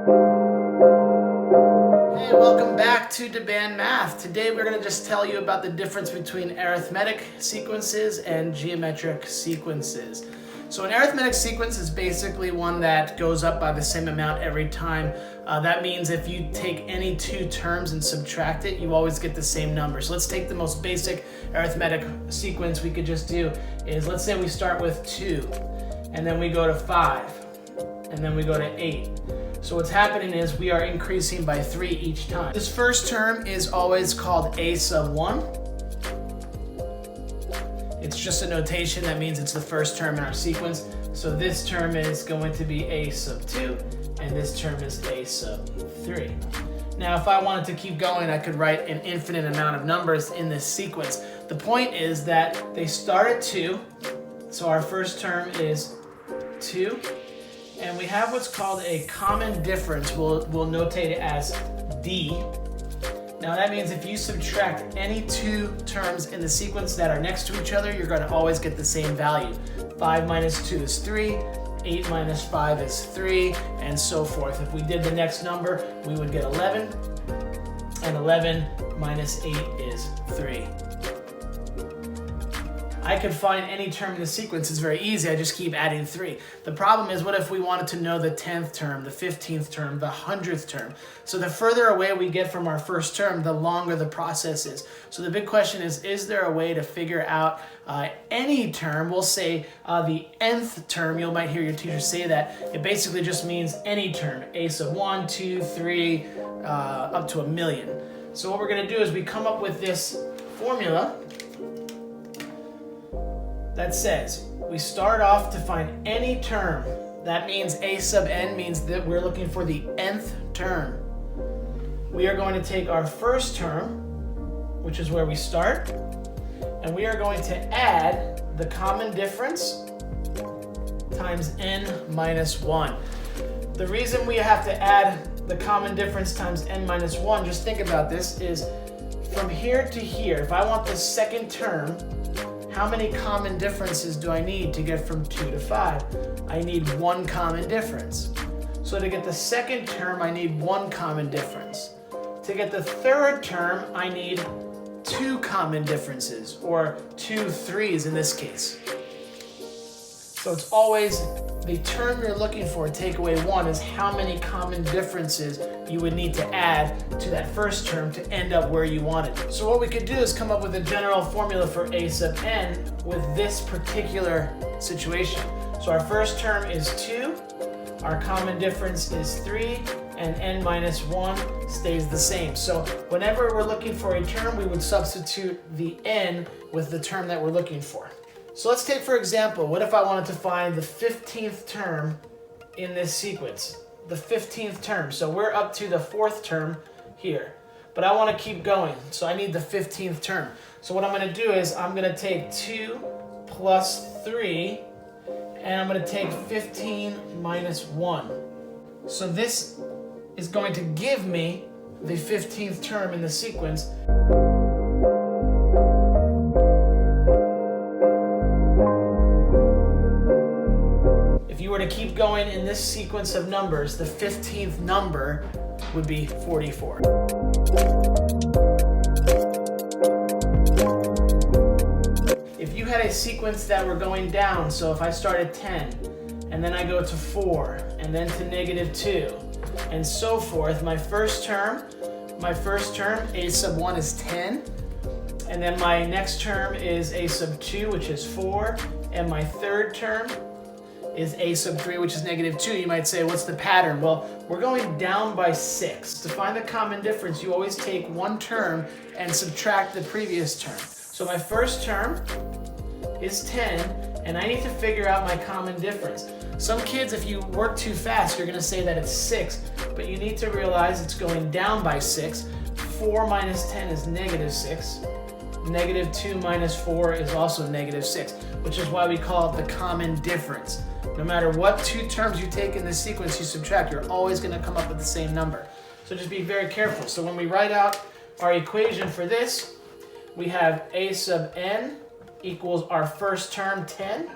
Hey, welcome back to DBANMath. Today we're going to just tell you about the difference between arithmetic sequences and geometric sequences. So an arithmetic sequence is basically one that goes up by the same amount every time. That means if you take any two terms and subtract it, you always get the same number. So let's take the most basic arithmetic sequence we could just do is, let's say we start with 2, and then we go to 5, and then we go to 8. So what's happening is we are increasing by 3 each time. This first term is always called a sub 1. It's just a notation that means it's the first term in our sequence. So this term is going to be a sub 2, and this term is a sub 3. Now, if I wanted to keep going, I could write an infinite amount of numbers in this sequence. The point is that they start at 2. So our first term is 2. And we have what's called a common difference. We'll notate it as D. Now that means if you subtract any two terms in the sequence that are next to each other, you're going to always get the same value. 5 minus 2 is 3, 8 minus 5 is 3, and so forth. If we did the next number, we would get 11, and 11 minus 8 is 3. I could find any term in the sequence. It's very easy. I just keep adding 3. The problem is, what if we wanted to know the 10th term, the 15th term, the 100th term? So the further away we get from our first term, the longer the process is. So the big question is there a way to figure out any term? We'll say the nth term. You might hear your teacher say that. It basically just means any term, a sub 1, 2, 3, up to 1,000,000. So what we're going to do is we come up with this formula that says we start off to find any term. That means a sub n means that we're looking for the nth term. We are going to take our first term, which is where we start, and we are going to add the common difference times n minus 1. The reason we have to add the common difference times n minus 1, just think about this, is from here to here. If I want the second term, how many common differences do I need to get from 2 to 5? I need 1 common difference. So to get the second term, I need 1 common difference. To get the third term, I need 2 common differences, or 2 3s in this case. So it's always the term you're looking for, take away 1, is how many common differences you would need to add to that first term to end up where you wanted. So what we could do is come up with a general formula for a sub n with this particular situation. So our first term is 2, our common difference is 3, and n minus 1 stays the same. So whenever we're looking for a term, we would substitute the n with the term that we're looking for. So let's take, for example, what if I wanted to find the 15th term in this sequence? The 15th term. So we're up to the 4th term here. But I want to keep going, so I need the 15th term. So what I'm going to do is I'm going to take 2 plus 3, and I'm going to take 15 minus 1. So this is going to give me the 15th term in the sequence. If you were to keep going in this sequence of numbers, the 15th number would be 44. If you had a sequence that were going down, so if I start at 10, and then I go to 4, and then to -2, and so forth, my first term, a sub 1 is 10, and then my next term is a sub 2, which is 4, and my third term is a sub 3, which is -2. You might say, what's the pattern? Well, we're going down by 6. To find the common difference, you always take one term and subtract the previous term. So my first term is 10, and I need to figure out my common difference. Some kids, if you work too fast, you're going to say that it's 6, but you need to realize it's going down by 6. 4 minus 10 is -6. -2 minus 4 is also -6, which is why we call it the common difference. No matter what two terms you take in this sequence you subtract, you're always going to come up with the same number. So just be very careful. So when we write out our equation for this, we have a sub n equals our first term, 10,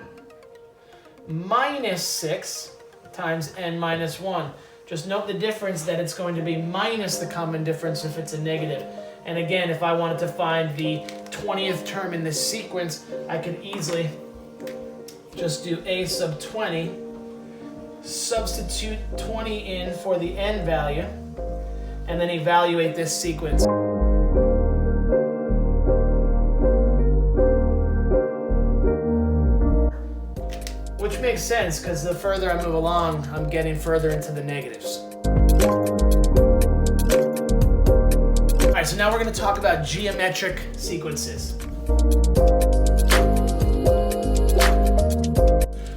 minus 6 times n minus 1. Just note the difference that it's going to be minus the common difference if it's a negative. And again, if I wanted to find the 20th term in this sequence, I could easily just do a sub 20, substitute 20 in for the n value, and then evaluate this sequence. Which makes sense, because the further I move along, I'm getting further into the negatives. All right, so now we're going to talk about geometric sequences.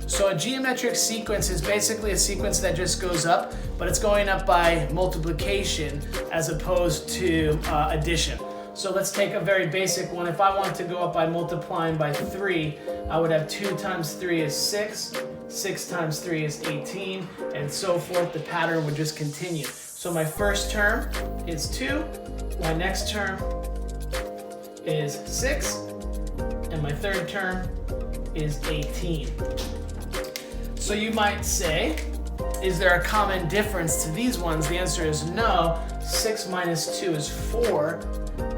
So a geometric sequence is basically a sequence that just goes up, but it's going up by multiplication as opposed to addition. So let's take a very basic one. If I wanted to go up by multiplying by 3, I would have 2 times 3 is 6, 6 times 3 is 18, and so forth. The pattern would just continue. So my first term is 2, my next term is 6, and my third term is 18. So you might say, is there a common difference to these ones? The answer is no. 6 minus 2 is 4,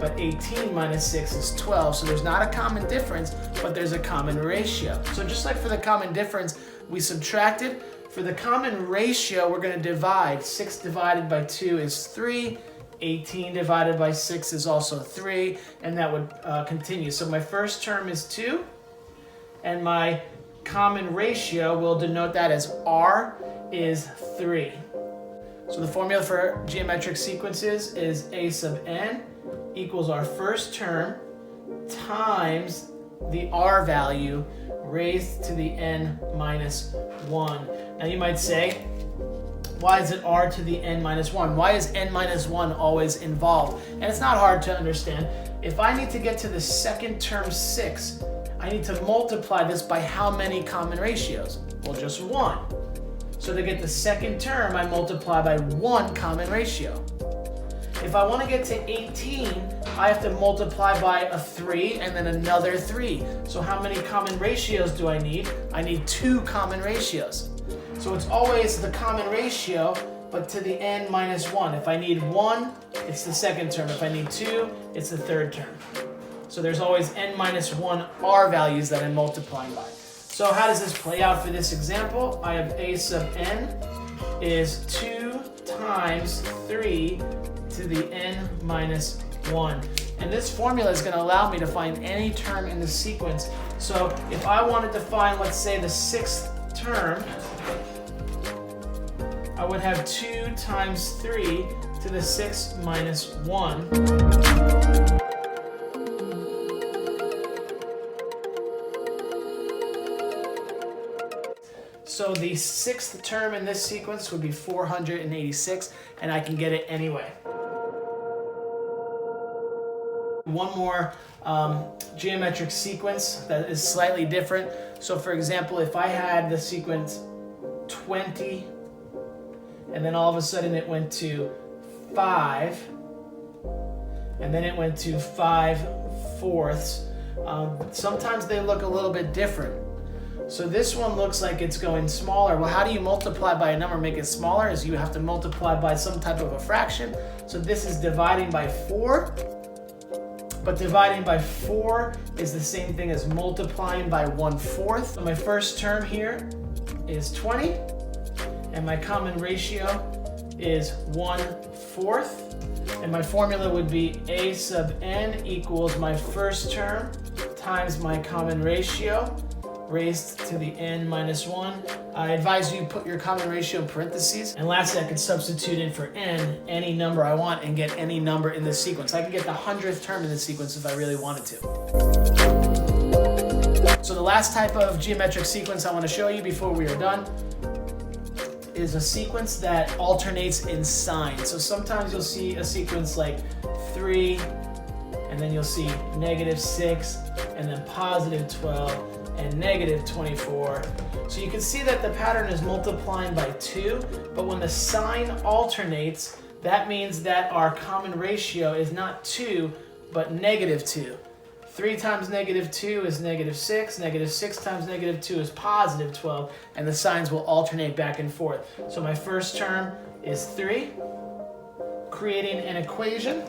but 18 minus 6 is 12. So there's not a common difference, but there's a common ratio. So just like for the common difference, we subtracted. For the common ratio, we're going to divide. 6 divided by 2 is 3. 18 divided by 6 is also 3, and that would continue. So my first term is 2, and my common ratio, we'll denote that as R, is 3. So the formula for geometric sequences is a sub n equals our first term times the R value raised to the n minus 1. Now you might say, why is it R to the n minus 1? Why is n minus 1 always involved? And it's not hard to understand. If I need to get to the second term 6, I need to multiply this by how many common ratios? Well, just 1. So to get the second term, I multiply by 1 common ratio. If I want to get to 18, I have to multiply by a 3 and then another 3. So how many common ratios do I need? I need 2 common ratios. So it's always the common ratio, but to the n minus 1. If I need 1, it's the second term. If I need 2, it's the third term. So there's always n minus 1 R values that I'm multiplying by. So how does this play out for this example? I have a sub n is 2 times 3 to the n minus 1. And this formula is going to allow me to find any term in the sequence. So if I wanted to find, let's say, the 6th term, I would have 2 times 3 to the 6 minus 1. So the 6th term in this sequence would be 486, and I can get it anyway. One more geometric sequence that is slightly different. So for example, if I had the sequence 20, and then all of a sudden it went to 5, and then it went to 5/4. Sometimes they look a little bit different. So this one looks like it's going smaller. Well, how do you multiply by a number, make it smaller? Is you have to multiply by some type of a fraction. So this is dividing by 4. But dividing by 4 is the same thing as multiplying by 1/4. So my first term here is 20, and my common ratio is 1/4. And my formula would be a sub n equals my first term times my common ratio raised to the n minus 1. I advise you put your common ratio in parentheses. And lastly, I could substitute in for n any number I want and get any number in this sequence. I can get the 100th term in this sequence if I really wanted to. So the last type of geometric sequence I want to show you before we are done is a sequence that alternates in sign. So sometimes you'll see a sequence like 3, and then you'll see -6, and then +12, and -24. So you can see that the pattern is multiplying by 2, but when the sign alternates, that means that our common ratio is not 2, but -2. 3 times -2 is -6, -6 times -2 is +12, and the signs will alternate back and forth. So my first term is 3. Creating an equation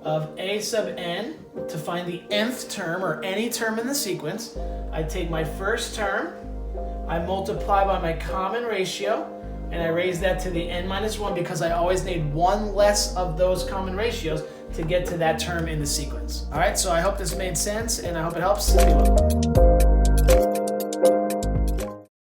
of a sub n to find the nth term, or any term in the sequence. I take my first term, I multiply by my common ratio, and I raise that to the n minus 1 because I always need one less of those common ratios to get to that term in the sequence. All right, so I hope this made sense, and I hope it helps.